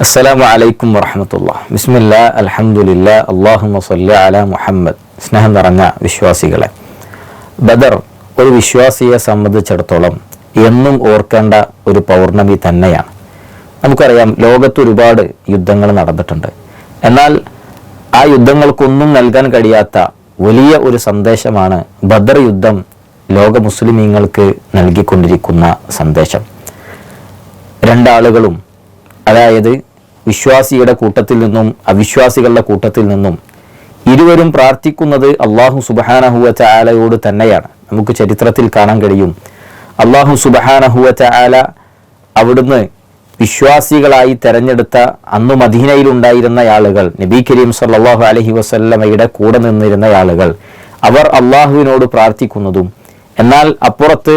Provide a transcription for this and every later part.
അസ്സലാമു അലൈക്കും വറഹ്മത്തുള്ളാഹി. ബിസ്മില്ലാ അൽഹംദുലില്ലാ അല്ലാഹുമ്മ സ്വല്ലി അലാ മുഹമ്മദ്. സ്നേഹം നിറഞ്ഞ വിശ്വാസികളെ, ബദർ ഒരു വിശ്വാസിയെ സംബന്ധിച്ചിടത്തോളം എന്നും ഓർക്കേണ്ട ഒരു പൗർണമി തന്നെയാണ്. നമുക്കറിയാം, ലോകത്ത് ഒരുപാട് യുദ്ധങ്ങൾ നടന്നിട്ടുണ്ട്. എന്നാൽ ആ യുദ്ധങ്ങൾക്കൊന്നും നൽകാൻ കഴിയാത്ത വലിയ ഒരു സന്ദേശമാണ് ബദർ യുദ്ധം ലോക മുസ്ലിമീങ്ങൾക്ക് നൽകിക്കൊണ്ടിരിക്കുന്ന സന്ദേശം. രണ്ടാളുകളും, അതായത് വിശ്വാസിയുടെ കൂട്ടത്തിൽ നിന്നും അവിശ്വാസികളുടെ കൂട്ടത്തിൽ നിന്നും ഇരുവരും പ്രാർത്ഥിക്കുന്നത് അല്ലാഹു സുബ്ഹാനഹു വ തആലയോട് തന്നെയാണ്. നമുക്ക് ചരിത്രത്തിൽ കാണാൻ കഴിയും, അല്ലാഹു സുബ്ഹാനഹു വ തആല അവിടുന്ന് വിശ്വാസികളായി തെരഞ്ഞെടുത്ത അന്ന് മദീനയിലുണ്ടായിരുന്ന ആളുകൾ, നബി കരീം സല്ലല്ലാഹു അലൈഹി വസല്ലമയുടെ കൂടെ നിന്നിരുന്ന ആളുകൾ, അവർ അള്ളാഹുവിനോട് പ്രാർത്ഥിക്കുന്നതും, എന്നാൽ അപ്പുറത്ത്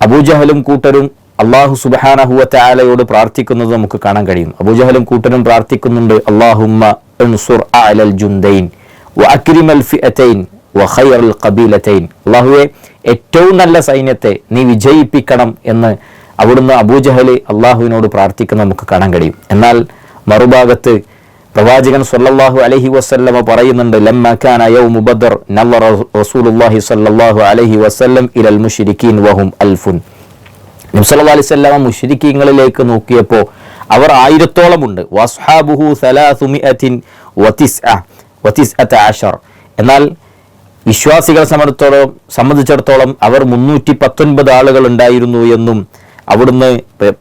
അബൂജഹലും കൂട്ടരും അല്ലാഹു സുബ്ഹാനഹു വ തആലയോട് പ്രാർത്ഥിക്കുന്നത് നമുക്ക് കാണാൻ കഴിയും. അബൂജഹലും കൂട്ടരും പ്രാർത്ഥിക്കുന്നുണ്ട്, അല്ലാഹുമ്മ അൻസുർ അലൽ ജുൻദൈൻ വ അക്രിമൽ ഫിഅതൈൻ വ ഖൈറൽ ഖബീലതൈൻ. അല്ലാഹുവേ, ഏറ്റവും നല്ല സൈന്യത്തെ നീ വിജയിപ്പിക്കണം എന്ന് അവിടുന്ന് അബൂജഹൽ അള്ളാഹുവിനോട് പ്രാർത്ഥിക്കുന്നത് നമുക്ക് കാണാൻ കഴിയും. എന്നാൽ മറുഭാഗത്ത് പ്രവാചകൻ സല്ലല്ലാഹു അലൈഹി വസല്ലമ പറയുന്നുണ്ട്, ലമ്മാ കാന യൗമു ബദർ നളറ റസൂലുള്ളാഹി സല്ലല്ലാഹു അലൈഹി വസല്ലം ഇലൽ മുശ്രിക്കീൻ വഹും അൽഫുൻ. നബി സല്ലല്ലാഹു അലൈഹി വസല്ലമ മുശ്രിക്കീങ്ങളിലേക്ക് നോക്കിയപ്പോൾ അവർ 1000-ഓളം ഉണ്ട്. വസ്ഹാബുഹു 319. എന്നാൽ വിശ്വാസികളെ സംബന്ധിച്ചിടത്തോളം അവർ 319 ആളുകൾ ഉണ്ടായിരുന്നു എന്നും അവിടുന്ന്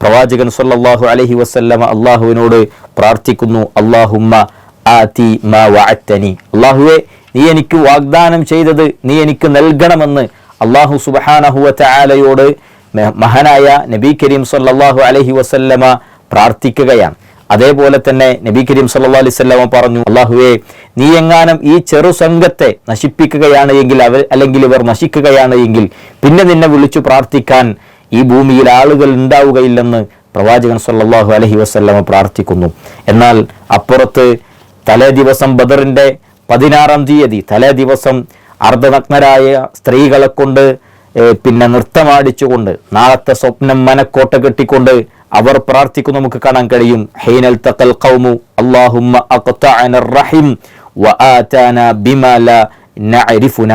പ്രവാചകൻ സല്ലല്ലാഹു അലൈഹി വസല്ലമ അള്ളാഹുവിനോട് പ്രാർത്ഥിക്കുന്നു, അല്ലാഹുമ്മ ആതി മാ വഅദ്തനി. അല്ലാഹുവേ, നീ എനിക്ക് വാഗ്ദാനം ചെയ്തത് നീ എനിക്ക് നൽകണമെന്ന് അല്ലാഹു സുബ്ഹാനഹു വ തആലയോട് മഹാനായ നബി കരീം സല്ലല്ലാഹു അലൈഹി വസല്ലമ പ്രാർത്ഥിക്കുകയാണ്. അതേപോലെ തന്നെ നബി കരീം സല്ലല്ലാഹു അലൈഹി വസല്ലമ പറഞ്ഞു, അല്ലാഹുവേ, നീ എങ്ങാനും ഈ ചെറു സംഘത്തെ നശിപ്പിക്കുകയാണ് എങ്കിൽ, അല്ലെങ്കിൽ ഇവർ നശിക്കുകയാണ് എങ്കിൽ, പിന്നെ നിന്നെ വിളിച്ചു പ്രാർത്ഥിക്കാൻ ഈ ഭൂമിയിൽ ആളുകൾ ഉണ്ടാവുകയില്ലെന്ന് പ്രവാചകൻ സല്ലല്ലാഹു അലൈഹി വസല്ലമ പ്രാർത്ഥിക്കുന്നു. എന്നാൽ അപ്പുറത്ത് തലേ ദിവസം ബദറിന്റെ 16-ാം തീയതി തലേ ദിവസം അർദ്ധനഗ്നരായ സ്ത്രീകളെ കൊണ്ട് നൃത്തമാടിച്ചുകൊണ്ട്, നാളത്തെ സ്വപ്നം മനക്കോട്ട കെട്ടിക്കൊണ്ട് അവർ പ്രാർത്ഥിക്കുന്നു നമുക്ക് കാണാൻ കഴിയും. ഹൈനൽ തഖൽ ഖൗമു അല്ലാഹുമ്മ അഖ്തഅന റഹിം വ ആതാന ബിമാ ലാ നഅരിഫുന.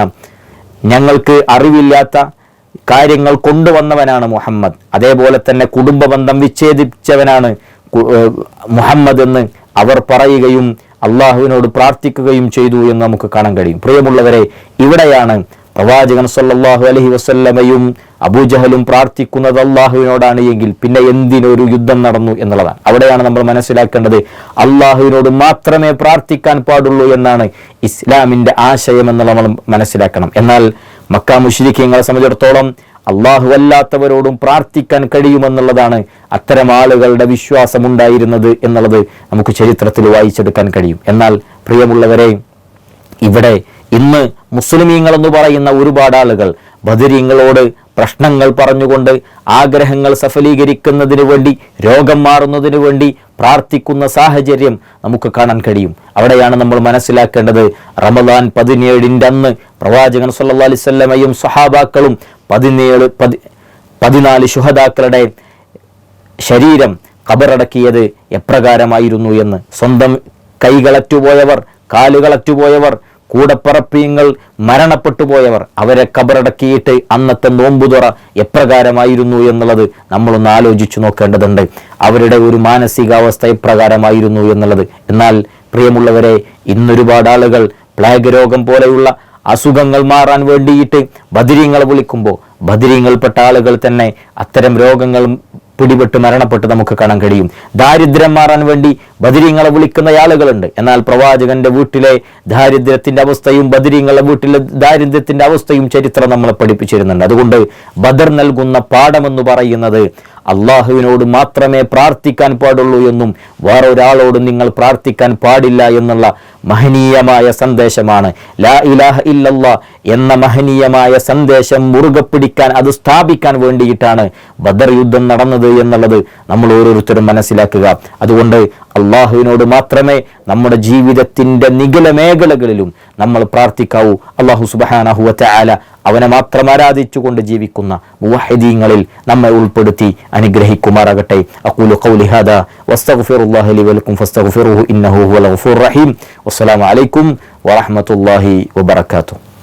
ഞങ്ങൾക്ക് അറിവില്ലാത്ത കാര്യങ്ങൾ കൊണ്ടുവന്നവനാണ് മുഹമ്മദ്, അതേപോലെ തന്നെ കുടുംബ ബന്ധം വിച്ഛേദിച്ചവനാണ് മുഹമ്മദ് എന്ന് അവർ പറയുകയും അള്ളാഹുവിനോട് പ്രാർത്ഥിക്കുകയും ചെയ്തു എന്ന് നമുക്ക് കാണാൻ കഴിയും. പ്രിയമുള്ളവരെ, ഇവിടെയാണ് പ്രവാചകൻ സല്ലല്ലാഹു അലൈഹി വസല്ലമയും അബൂജഹലും പ്രാർത്ഥിക്കുന്നത് അള്ളാഹുവിനോടാണ് എങ്കിൽ പിന്നെ എന്തിനൊരു യുദ്ധം നടന്നു എന്നുള്ളതാണ്. അവിടെയാണ് നമ്മൾ മനസ്സിലാക്കേണ്ടത്, അള്ളാഹുവിനോട് മാത്രമേ പ്രാർത്ഥിക്കാൻ പാടുള്ളൂ എന്നാണ് ഇസ്ലാമിന്റെ ആശയം എന്ന് നമ്മൾ മനസ്സിലാക്കണം. എന്നാൽ മക്ക മുശ്രിക്കീങ്ങളെ സംബന്ധിച്ചിടത്തോളം അള്ളാഹു അല്ലാത്തവരോടും പ്രാർത്ഥിക്കാൻ കഴിയുമെന്നുള്ളതാണ് അത്തരം ആളുകളുടെ വിശ്വാസമുണ്ടായിരുന്നത് എന്നുള്ളത് നമുക്ക് ചരിത്രത്തിൽ വായിച്ചെടുക്കാൻ കഴിയും. എന്നാൽ പ്രിയമുള്ളവരെ, ഇവിടെ ഇന്ന് മുസ്ലിമീങ്ങൾ എന്ന് പറയുന്ന ഒരുപാട് ആളുകൾ ബദരീങ്ങളോട് പ്രശ്നങ്ങൾ പറഞ്ഞുകൊണ്ട്, ആഗ്രഹങ്ങൾ സഫലീകരിക്കുന്നതിന് വേണ്ടി, രോഗം മാറുന്നതിന് വേണ്ടി പ്രാർത്ഥിക്കുന്ന സാഹചര്യം നമുക്ക് കാണാൻ കഴിയും. അവിടെയാണ് നമ്മൾ മനസ്സിലാക്കേണ്ടത്, റമദാൻ 17-ന്റെ അന്ന് പ്രവാചകൻ സല്ലല്ലാഹു അലൈഹി വസല്ലമയും സ്വഹാബാക്കളും 14 ശുഹദാക്കളുടെ ശരീരം ഖബറടക്കിയത് എപ്രകാരമായിരുന്നു എന്ന്. സ്വന്തം കൈകളറ്റുപോയവർ, കാലുകളറ്റുപോയവർ, കൂടപ്പറപ്പീങ്ങൾ മരണപ്പെട്ടു പോയവർ, അവരെ ഖബറടക്കിയിട്ട് അന്നത്തെ നോമ്പുതുറ എപ്രകാരമായിരുന്നു എന്നുള്ളത് നമ്മളൊന്ന് ആലോചിച്ചു നോക്കേണ്ടതുണ്ട്. അവരുടെ ഒരു മാനസികാവസ്ഥ എപ്രകാരമായിരുന്നു എന്നുള്ളത്. എന്നാൽ പ്രിയമുള്ളവരെ, ഇന്നൊരുപാട് ആളുകൾ പ്ലേഗ് രോഗം പോലെയുള്ള അസുഖങ്ങൾ മാറാൻ വേണ്ടിയിട്ട് ബദരീങ്ങളെ വിളിക്കുമ്പോൾ ബദരീങ്ങൾപ്പെട്ട ആളുകൾ തന്നെ അത്തരം രോഗങ്ങൾ പിടിപെട്ട് മരണപ്പെട്ട് നമുക്ക് കാണാൻ കഴിയും. ദാരിദ്ര്യം മാറാൻ വേണ്ടി ബദരീങ്ങളെ വിളിക്കുന്ന ആളുകളുണ്ട്. എന്നാൽ പ്രവാചകന്റെ വീട്ടിലെ ദാരിദ്ര്യത്തിന്റെ അവസ്ഥയും ബദരീങ്ങളെ വീട്ടിലെ ദാരിദ്ര്യത്തിന്റെ അവസ്ഥയും ചരിത്രം നമ്മളെ പഠിപ്പിച്ചിരുന്നുണ്ട്. അതുകൊണ്ട് ബദർ നൽകുന്ന പാഠമെന്ന് പറയുന്നത് അള്ളാഹുവിനോട് മാത്രമേ പ്രാർത്ഥിക്കാൻ പാടുള്ളൂ എന്നും വേറൊരാളോടും നിങ്ങൾ പ്രാർത്ഥിക്കാൻ പാടില്ല എന്നുള്ള മഹനീയമായ സന്ദേശമാണ്. ലാ ഇലാഹ ഇല്ലല്ലാഹ് എന്ന മഹനീയമായ സന്ദേശം മുറുകെ പിടിക്കാൻ, അത് സ്ഥാപിക്കാൻ വേണ്ടിയിട്ടാണ് ബദർ യുദ്ധം നടന്നത് എന്നുള്ളത് നമ്മൾ ഓരോരുത്തരും മനസ്സിലാക്കുക. അതുകൊണ്ട് അള്ളാഹുവിനോട് മാത്രമേ നമ്മുടെ ജീവിതത്തിന്റെ നിഖില മേഖലകളിലും നമ്മൾ പ്രാർത്ഥിക്കാവൂ. അള്ളാഹു സുബ്ഹാനഹു വ തആല അവനെ മാത്രം ആരാധിച്ചുകൊണ്ട് ജീവിക്കുന്ന മുവഹ്ഹിദീങ്ങളിൽ നമ്മെ ഉൾപ്പെടുത്തി അനുഗ്രഹിക്കുമാറാകട്ടെ. അഖൂലു ഖൗലി ഹാദാ വസ്തഗ്ഫിറുല്ലാഹ ലി വലക്കും ഫസ്തഗ്ഫിറുഹു ഇന്നഹു ഹുവൽ ഗഫൂറുർ റഹീം. വസ്സലാമു അലൈക്കും വറഹ്മത്തുള്ളാഹി വബറകാതുഹു.